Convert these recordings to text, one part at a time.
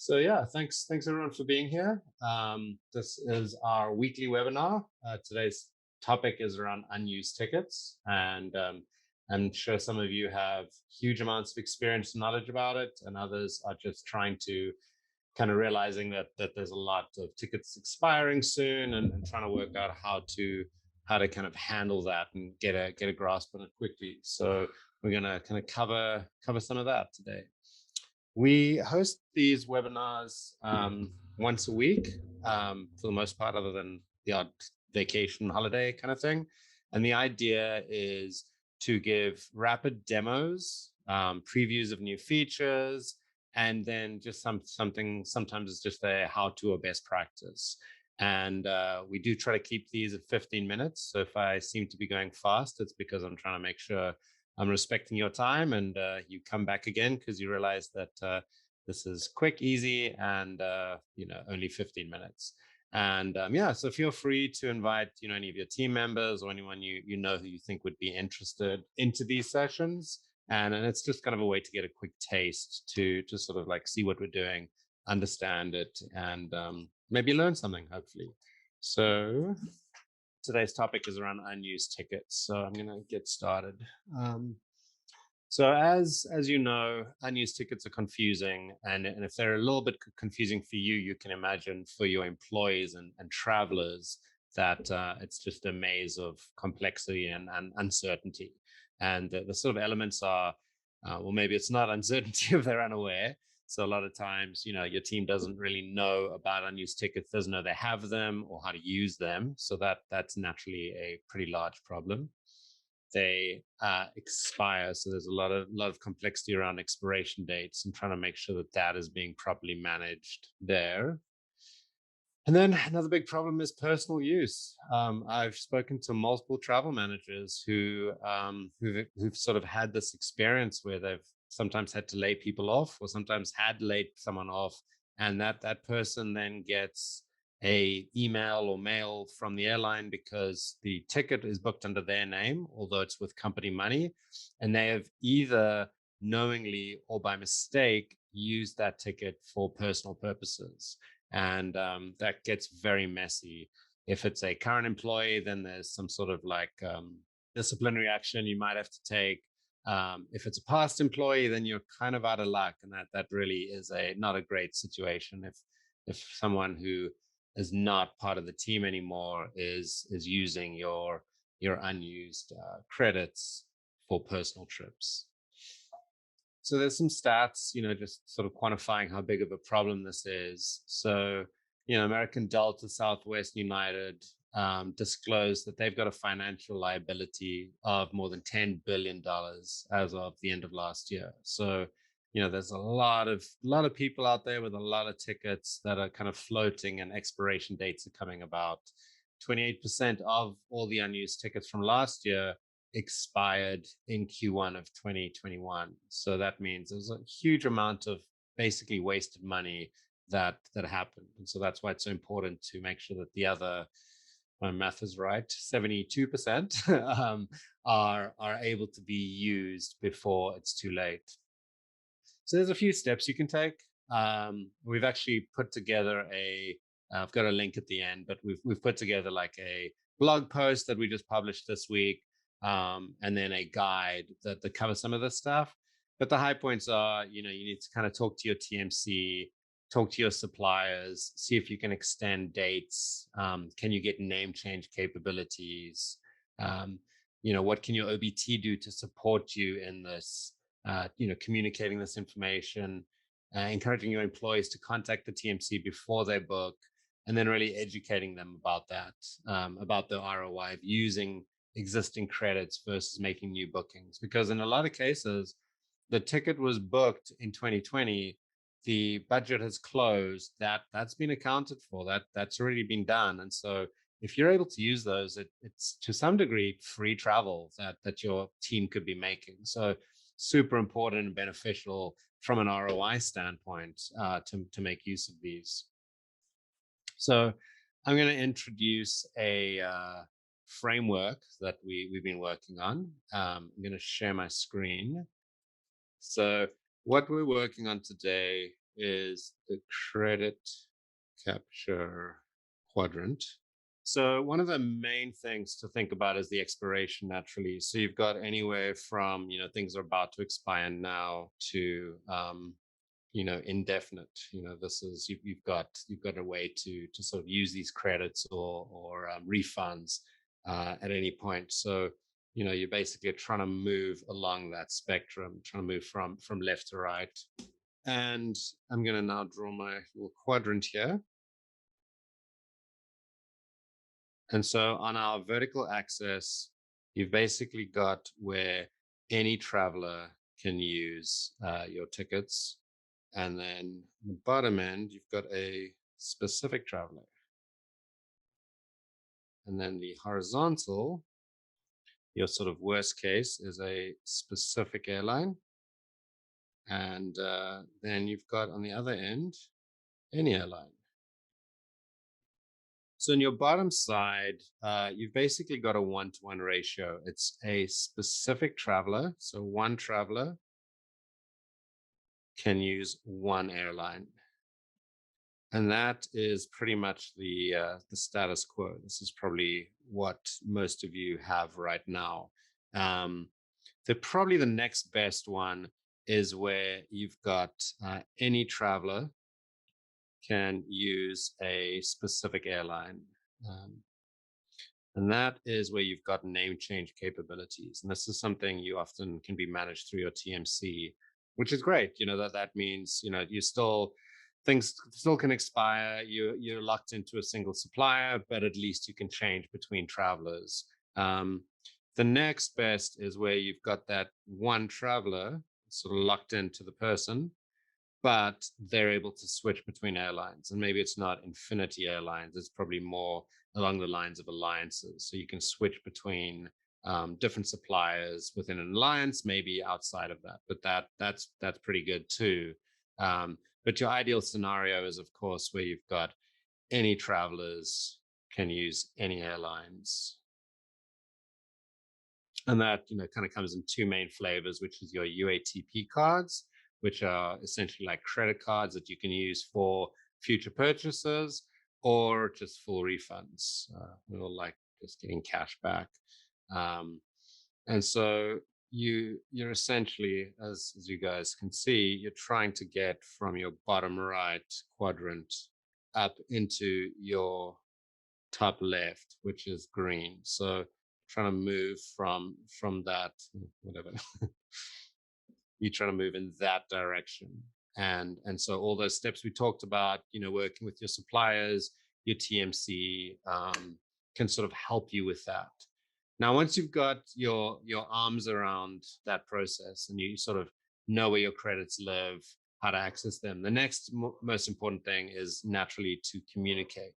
So yeah, thanks everyone for being here. This is our weekly webinar. Today's topic is around unused tickets, and I'm sure some of you have huge amounts of experience and knowledge about it, and others are just trying to kind of realizing that there's a lot of tickets expiring soon, and trying to work out how to kind of handle that and get a grasp on it quickly. So we're gonna kind of cover some of that today. We host these webinars once a week, for the most part, other than the odd vacation holiday kind of thing. And the idea is to give rapid demos, previews of new features, and then just something. Sometimes it's just a how-to or best practice. And we do try to keep these at 15 minutes. So if I seem to be going fast, it's because I'm trying to make sure I'm respecting your time, and you come back again because you realize that this is quick, easy, and only 15 minutes. And yeah, so feel free to invite any of your team members or anyone you know who you think would be interested into these sessions. And it's just kind of a way to get a quick taste to sort of like see what we're doing, understand it, and maybe learn something, hopefully. So today's topic is around unused tickets. So I'm going to get started. Um, so as you know, unused tickets are confusing, and if they're a little bit confusing for you, you can imagine for your employees and travelers that it's just a maze of complexity and uncertainty. And the sort of elements are, well, maybe it's not uncertainty if they're unaware. So a lot of times, your team doesn't really know about unused tickets, doesn't know they have them or how to use them. So that's naturally a pretty large problem. They expire, so there's a lot of complexity around expiration dates and trying to make sure that that is being properly managed there. And then another big problem is personal use. I've spoken to multiple travel managers who've sort of had this experience where they've sometimes had to lay people off, or sometimes had laid someone off, and that person then gets a email or mail from the airline because the ticket is booked under their name, although it's with company money, and they have either knowingly or by mistake used that ticket for personal purposes, and that gets very messy. If it's a current employee, then there's some sort of like disciplinary action you might have to take. If it's a past employee, then you're kind of out of luck, and that really is a not a great situation. If someone who is not part of the team anymore is using your unused credits for personal trips. So there's some stats, just sort of quantifying how big of a problem this is. So, American Delta, Southwest, United disclosed that they've got a financial liability of more than $10 billion as of the end of last year. So, there's a lot of people out there with a lot of tickets that are kind of floating, and expiration dates are coming about. 28% of all the unused tickets from last year expired in Q1 of 2021. So that means there's a huge amount of basically wasted money that happened. And so that's why it's so important to make sure that the other, my math is right, 72% are able to be used before it's too late. So there's a few steps you can take. We've actually put together I've got a link at the end, but we've put together like a blog post that we just published this week, and then a guide that covers some of this stuff. But the high points are, you need to kind of talk to your TMC, talk to your suppliers, see if you can extend dates. Can you get name change capabilities? What can your OBT do to support you in this? Communicating this information, encouraging your employees to contact the TMC before they book, and then really educating them about that, about the ROI of using existing credits versus making new bookings. Because in a lot of cases, the ticket was booked in 2020, the budget has closed, that's been accounted for, that's already been done. And so if you're able to use those, it's to some degree free travel that your team could be making. So super important and beneficial from an ROI standpoint, to make use of these. So I'm going to introduce a framework that we've been working on. I'm going to share my screen. So what we're working on today is the credit capture quadrant. So one of the main things to think about is the expiration naturally. So you've got anywhere from, things are about to expire now to, indefinite. This is you've got a way to sort of use these credits or refunds at any point. So you're basically trying to move along that spectrum, trying to move from left to right. And I'm going to now draw my little quadrant here. And so on our vertical axis, you've basically got where any traveler can use your tickets. And then on the bottom end, you've got a specific traveler. And then the horizontal, your sort of worst case, is a specific airline. And then you've got on the other end, any airline. So in your bottom side, you've basically got a 1-to-1 ratio. It's a specific traveler. So one traveler can use one airline. And that is pretty much the status quo. This is probably what most of you have right now. Probably the next best one is where you've got any traveler can use a specific airline. And that is where you've got name change capabilities. And this is something you often can be managed through your TMC, which is great. That means, things still can expire. You're locked into a single supplier, but at least you can change between travelers. The next best is where you've got that one traveler sort of locked into the person, but they're able to switch between airlines. And maybe it's not Infinity Airlines, it's probably more along the lines of alliances. So you can switch between different suppliers within an alliance, maybe outside of that. But that's pretty good too. But your ideal scenario is, of course, where you've got any travelers can use any airlines. And that kind of comes in two main flavors, which is your UATP cards, which are essentially like credit cards that you can use for future purchases or just full refunds, or like just getting cash back. And so you're essentially, as you guys can see, you're trying to get from your bottom right quadrant up into your top left, which is green. So trying to move from that, whatever. You're trying to move in that direction. And so all those steps we talked about, working with your suppliers, your TMC, can sort of help you with that. Now, once you've got your arms around that process and you sort of know where your credits live, how to access them, the next most important thing is naturally to communicate.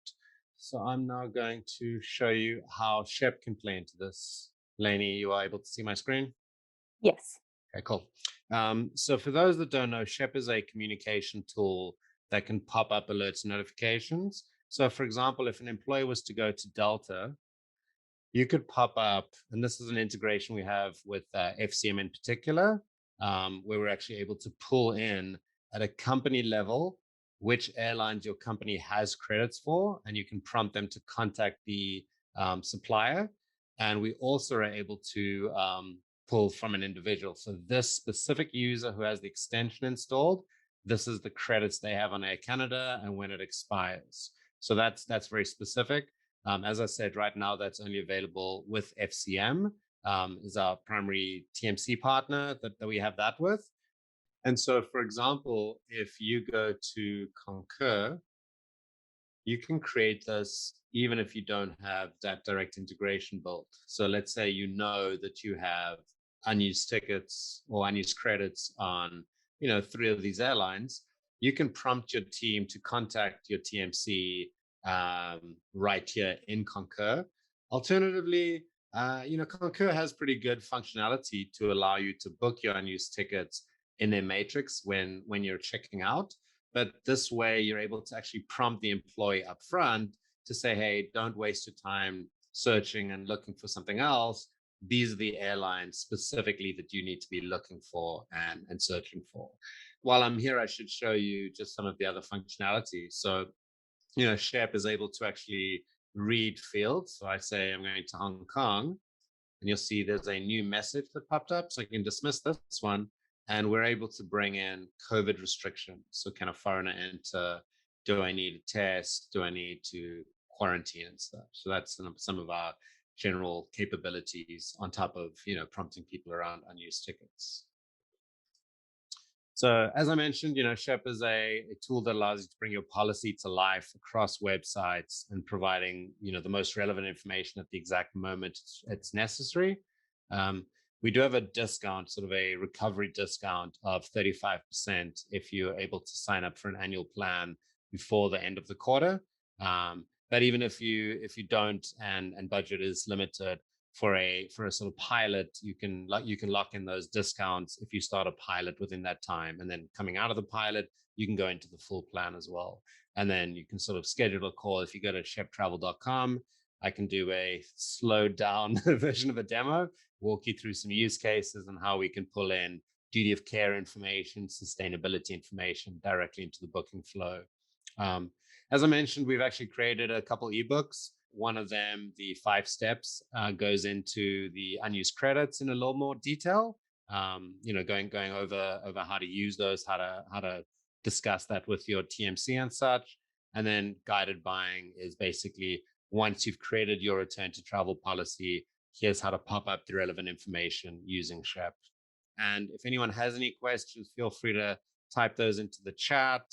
So I'm now going to show you how Shep can play into this. Lainey, you are able to see my screen? Yes. Okay, cool. So for those that don't know, Shep is a communication tool that can pop up alerts and notifications. So for example, if an employee was to go to Delta, you could pop up, and this is an integration we have with FCM in particular, where we're actually able to pull in at a company level which airlines your company has credits for, and you can prompt them to contact the supplier. And we also are able to pull from an individual. So this specific user who has the extension installed, this is the credits they have on Air Canada and when it expires. So that's very specific. As I said, right now that's only available with FCM, is our primary TMC partner that we have that with. And so, for example, if you go to Concur, you can create this even if you don't have that direct integration built. So let's say that you have unused tickets or unused credits on 3 of these airlines. You can prompt your team to contact your TMC right here in Concur. Alternatively, Concur has pretty good functionality to allow you to book your unused tickets in their matrix when you're checking out. But this way, you're able to actually prompt the employee up front to say, hey, don't waste your time searching and looking for something else. These are the airlines specifically that you need to be looking for and searching for. while I'm here, I should show you just some of the other functionality. So, Shep is able to actually read fields. So I say I'm going to Hong Kong, and you'll see there's a new message that popped up. So I can dismiss this one, and we're able to bring in COVID restrictions. So can a foreigner enter? Do I need a test? Do I need to quarantine and stuff? So that's some of our general capabilities on top of, prompting people around unused tickets. So as I mentioned, Shep is a tool that allows you to bring your policy to life across websites and providing, the most relevant information at the exact moment it's necessary. Um, we do have a discount, sort of a recovery discount of 35% if you're able to sign up for an annual plan before the end of the quarter. But even if you don't and budget is limited, for a sort of pilot, you can lock in those discounts if you start a pilot within that time, and then coming out of the pilot, you can go into the full plan as well. And then you can sort of schedule a call. If you go to sheptravel.com, I can do a slowed down version of a demo, walk you through some use cases and how we can pull in duty of care information, sustainability information directly into the booking flow. As I mentioned, we've actually created a couple ebooks. One of them, the 5 steps, goes into the unused credits in a little more detail. Going over how to use those, how to discuss that with your TMC and such. And then guided buying is basically, once you've created your return to travel policy, here's how to pop up the relevant information using Shep. And if anyone has any questions, feel free to type those into the chat.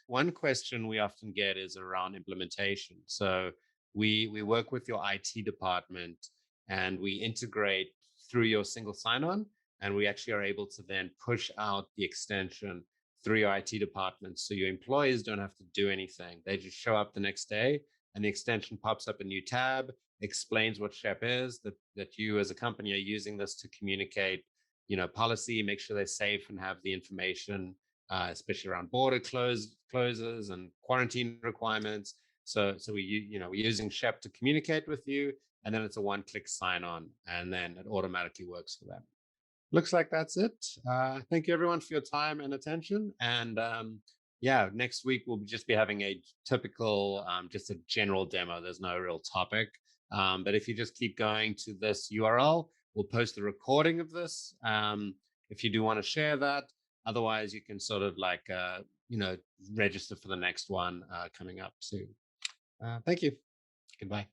One question we often get is around implementation. So we work with your IT department and we integrate through your single sign-on, and we actually are able to then push out the extension through your IT department. So your employees don't have to do anything. They just show up the next day and the extension pops up a new tab, explains what Shep is, that you as a company are using this to communicate, policy, make sure they're safe and have the information, especially around border closes and quarantine requirements. So we're using Shep to communicate with you, and then it's a one-click sign-on, and then it automatically works for them. Looks like that's it. Thank you everyone for your time and attention. And next week we'll just be having a typical, just a general demo. There's no real topic. But if you just keep going to this URL, we'll post the recording of this. If you do want to share that, otherwise you can sort of register for the next one coming up soon. Thank you. Goodbye.